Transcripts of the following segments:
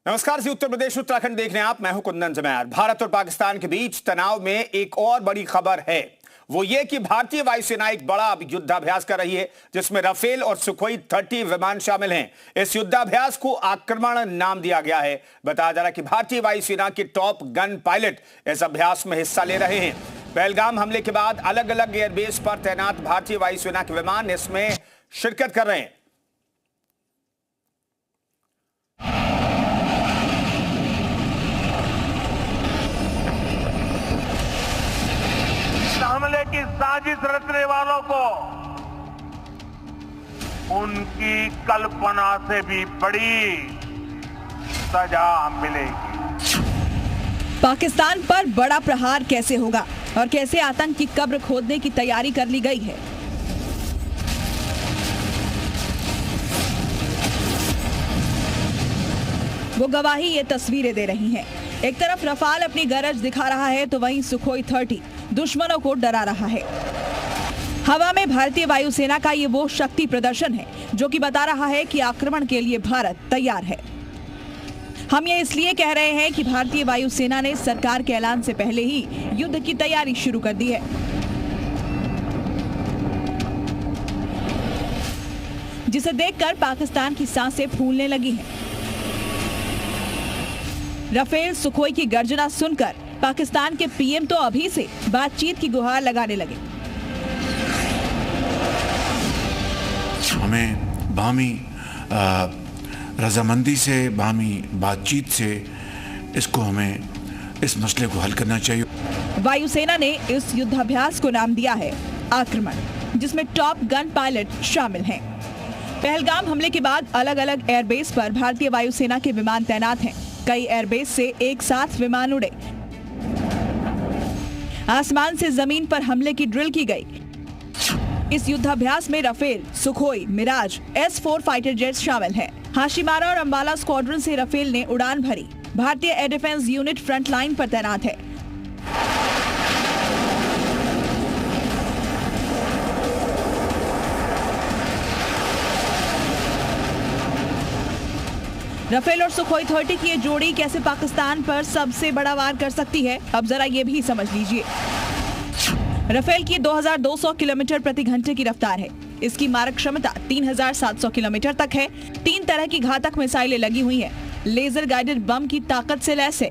नमस्कार जी, उत्तर प्रदेश उत्तराखंड देख रहे हैं आप। मैं हूं कुंदन जमैर। भारत और पाकिस्तान के बीच तनाव में एक और बड़ी खबर है, वो ये कि भारतीय वायुसेना एक बड़ा युद्धाभ्यास कर रही है जिसमें राफेल और सुखोई 30 विमान शामिल हैं। इस युद्धाभ्यास को आक्रमण नाम दिया गया है। बताया जा रहा है कि भारतीय वायुसेना के टॉप गन पायलट इस अभ्यास में हिस्सा ले रहे हैं। पहलगाम हमले के बाद अलग अलग एयरबेस पर तैनात भारतीय वायुसेना के विमान इसमें शिरकत कर रहे हैं। हमले की साजिश रचने वालों को उनकी कल्पना से भी बड़ी सजा मिलेगी। पाकिस्तान पर बड़ा प्रहार कैसे होगा और कैसे आतंक की कब्र खोदने की तैयारी कर ली गई है। वो गवाही ये तस्वीरें दे रही हैं। एक तरफ रफाल अपनी गरज दिखा रहा है तो वहीं सुखोई 30 दुश्मनों को डरा रहा है। हवा में भारतीय वायुसेना का ये वो शक्ति प्रदर्शन है जो कि बता रहा है कि आक्रमण के लिए भारत तैयार है। हम ये इसलिए कह रहे हैं कि भारतीय वायुसेना ने सरकार के ऐलान से पहले ही युद्ध की तैयारी शुरू कर दी है। जिसे देखकर पाकिस्तान की सांसें फूलने लगी हैं। राफेल सुखोई की गर्जना सुनकर पाकिस्तान के पीएम तो अभी से बातचीत की गुहार लगाने लगे। हमें बाहमी रजामंदी से, बाहमी बातचीत से इस मसले को हल करना चाहिए। वायुसेना ने इस युद्धाभ्यास को नाम दिया है आक्रमण, जिसमें टॉप गन पायलट शामिल हैं। पहलगाम हमले के बाद अलग अलग एयरबेस पर भारतीय वायुसेना के विमान तैनात हैं। कई एयरबेस से एक साथ विमान उड़े। आसमान से जमीन पर हमले की ड्रिल की गई। इस युद्धाभ्यास में Rafale, Sukhoi, Mirage, S-4 fighter jets शामिल हैं। हाशिमारा और अंबाला स्क्वाड्रन से राफेल ने उड़ान भरी। भारतीय air defence unit front line पर तैनात है। राफेल और सुखोई 30 की ये जोड़ी कैसे पाकिस्तान पर सबसे बड़ा वार कर सकती है, अब जरा ये भी समझ लीजिए। राफेल की 2200 किलोमीटर प्रति घंटे की रफ्तार है। इसकी मारक क्षमता 3700 किलोमीटर तक है। 3 तरह की घातक मिसाइलें लगी हुई हैं। लेजर गाइडेड बम की ताकत से लैस है।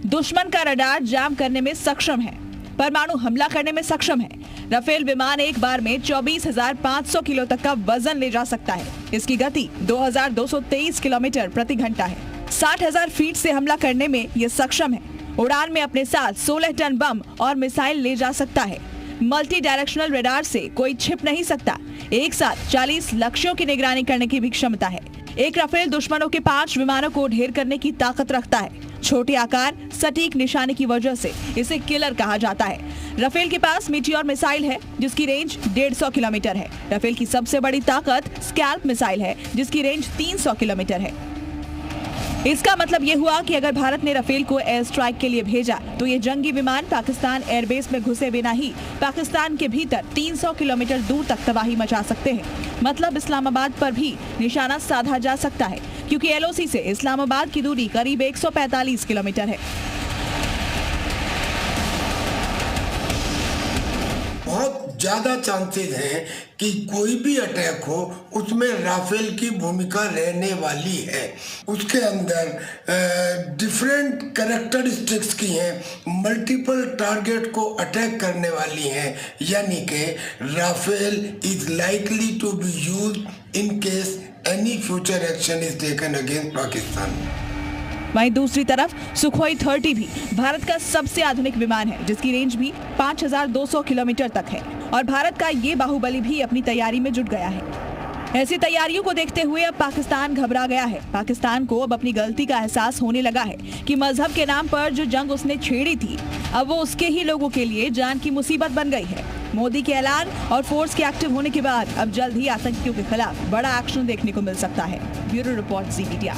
दुश्मन का रडार जाम करने में सक्षम है। परमाणु हमला करने में सक्षम है। राफेल विमान एक बार में 24,500 किलो तक का वजन ले जा सकता है। इसकी गति 2223 किलोमीटर प्रति घंटा है। 60,000 फीट से हमला करने में यह सक्षम है। उड़ान में अपने साथ 16 टन बम और मिसाइल ले जा सकता है। मल्टी डायरेक्शनल रडार से कोई छिप नहीं सकता। एक साथ 40 लक्ष्यों की निगरानी करने की भी क्षमता है। एक राफेल दुश्मनों के 5 विमानों को ढेर करने की ताकत रखता है। छोटे आकार, सटीक निशाने की वजह से इसे किलर कहा जाता है। राफेल के पास मीटियोर मिसाइल है जिसकी रेंज 150 किलोमीटर है। राफेल की सबसे बड़ी ताकत स्कैल्प मिसाइल है जिसकी रेंज 300 किलोमीटर है। इसका मतलब ये हुआ कि अगर भारत ने राफेल को एयर स्ट्राइक के लिए भेजा तो ये जंगी विमान पाकिस्तान एयरबेस में घुसे बिना ही पाकिस्तान के भीतर 300 किलोमीटर दूर तक तबाही मचा सकते हैं। मतलब इस्लामाबाद पर भी निशाना साधा जा सकता है, क्योंकि LOC से इस्लामाबाद की दूरी करीब 145 किलोमीटर है। बहुत ज्यादा चांसेस हैं कि कोई भी अटैक हो उसमें राफेल की भूमिका रहने वाली है। उसके अंदर डिफरेंट कैरेक्टरिस्टिक्स की हैं, मल्टीपल टारगेट को अटैक करने वाली हैं, यानी कि Rafale is likely to be used in case any future action is taken against Pakistan. वहीं दूसरी तरफ सुखोई 30 भी भारत का सबसे आधुनिक विमान है जिसकी रेंज भी 5200 किलोमीटर तक है। और भारत का ये बाहुबली भी अपनी तैयारी में जुट गया है। ऐसी तैयारियों को देखते हुए अब पाकिस्तान घबरा गया है। पाकिस्तान को अब अपनी गलती का एहसास होने लगा है कि मजहब के नाम पर जो जंग उसने छेड़ी थी अब वो उसके ही लोगों के लिए जान की मुसीबत बन गई है। मोदी के ऐलान और फोर्स के एक्टिव होने के बाद अब जल्द ही आतंकियों के खिलाफ बड़ा एक्शन देखने को मिल सकता है। ब्यूरो रिपोर्ट, ज़ी मीडिया।